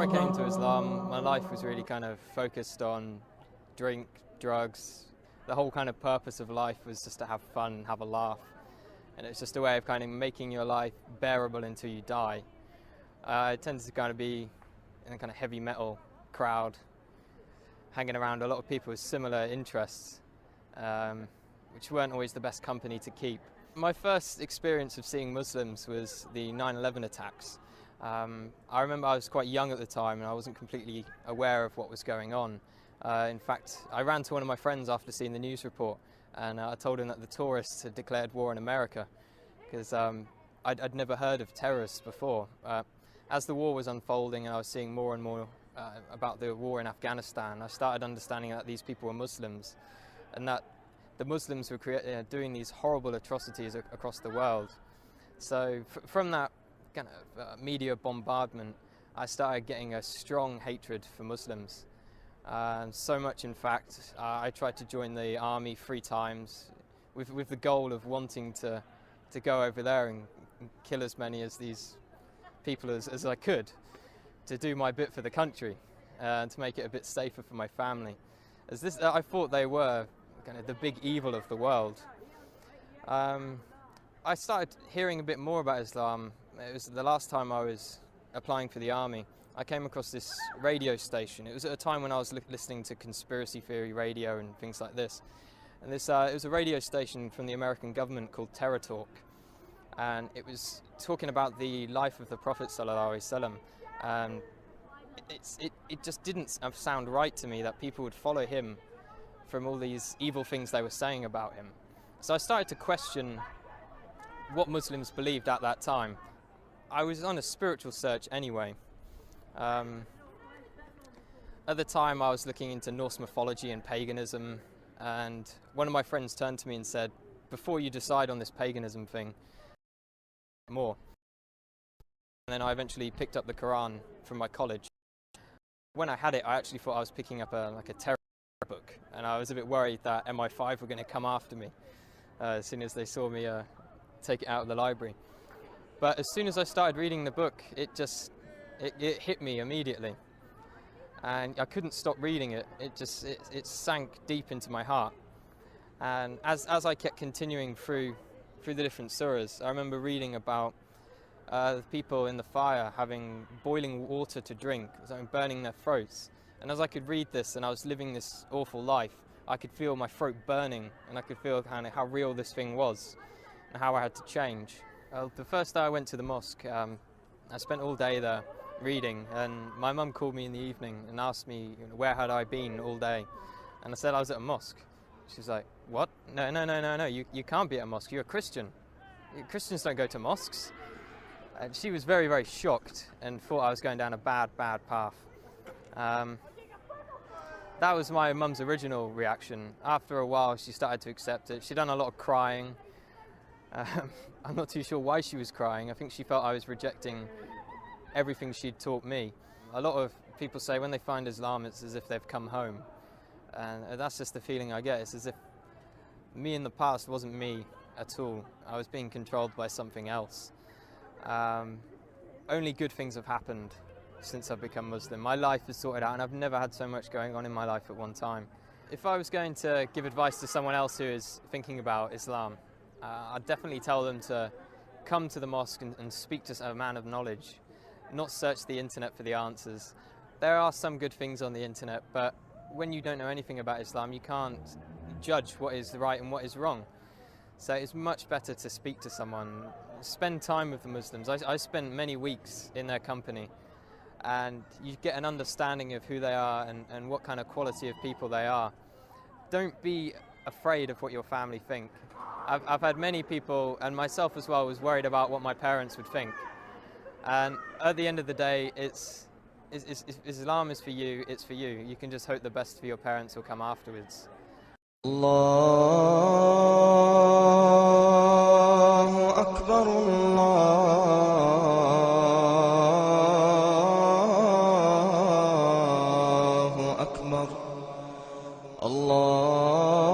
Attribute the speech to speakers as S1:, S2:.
S1: I came to Islam, my life was really kind of focused on drink, drugs. The whole kind of purpose of life was just to have fun, have a laugh. And it's just a way of kind of making your life bearable until you die. I tended to kind of be in a kind of heavy metal crowd, hanging around a lot of people with similar interests, which weren't always the best company to keep. My first experience of seeing Muslims was the 9/11 attacks. I remember I was quite young at the time and I wasn't completely aware of what was going on. In fact, I ran to one of my friends after seeing the news report and I told him that the tourists had declared war on America because I'd never heard of terrorists before. As the war was unfolding and I was seeing more and more about the war in Afghanistan, I started understanding that these people were Muslims and that the Muslims were doing these horrible atrocities across the world. So from that kind of media bombardment, I started getting a strong hatred for Muslims. So much, in fact, I tried to join the army 3 times with the goal of wanting to go over there and kill as many of these people as I could, to do my bit for the country and to make it a bit safer for my family. I thought they were kind of the big evil of the world. I started hearing a bit more about Islam. It was the last time I was applying for the army. I came across this radio station. It was at a time when I was listening to conspiracy theory radio and things like this. And it was a radio station from the American government called Terror Talk. And it was talking about the life of the Prophet ﷺ. And it just didn't sound right to me that people would follow him from all these evil things they were saying about him. So I started to question what Muslims believed at that time. I was on a spiritual search anyway. At the time I was looking into Norse mythology and paganism, and one of my friends turned to me and said, before you decide on this paganism thing, more. And then I eventually picked up the Quran from my college. When I had it, I actually thought I was picking up a terror book, and I was a bit worried that MI5 were going to come after me as soon as they saw me take it out of the library. But as soon as I started reading the book, it hit me immediately, and I couldn't stop reading it. It sank deep into my heart. And as I kept continuing through the different surahs, I remember reading about the people in the fire having boiling water to drink, burning their throats. And as I could read this and I was living this awful life, I could feel my throat burning, and I could feel kind of how real this thing was and how I had to change. The first day I went to the mosque, I spent all day there reading, and my mum called me in the evening and asked me, where had I been all day? And I said I was at a mosque. She was like, what? No, you can't be at a mosque, you're a Christian. Christians don't go to mosques. And she was very, very shocked and thought I was going down a bad path. That was my mum's original reaction. After a while she started to accept it. She'd done a lot of crying. I'm not too sure why she was crying. I think she felt I was rejecting everything she'd taught me. A lot of people say when they find Islam, it's as if they've come home. And that's just the feeling I get. It's as if me in the past wasn't me at all. I was being controlled by something else. Only good things have happened since I've become Muslim. My life is sorted out, and I've never had so much going on in my life at one time. If I was going to give advice to someone else who is thinking about Islam, I'd definitely tell them to come to the mosque and speak to a man of knowledge, not search the internet for the answers. There are some good things on the internet, but when you don't know anything about Islam, you can't judge what is right and what is wrong. So it's much better to speak to someone, spend time with the Muslims. I spent many weeks in their company, and you get an understanding of who they are and what kind of quality of people they are. Don't be afraid of what your family think. I've had many people, and myself as well, was worried about what my parents would think. And at the end of the day, Islam is for you, it's for you. You can just hope the best for your parents will come afterwards.
S2: Allahu Akbar, Allahu Akbar, Allah.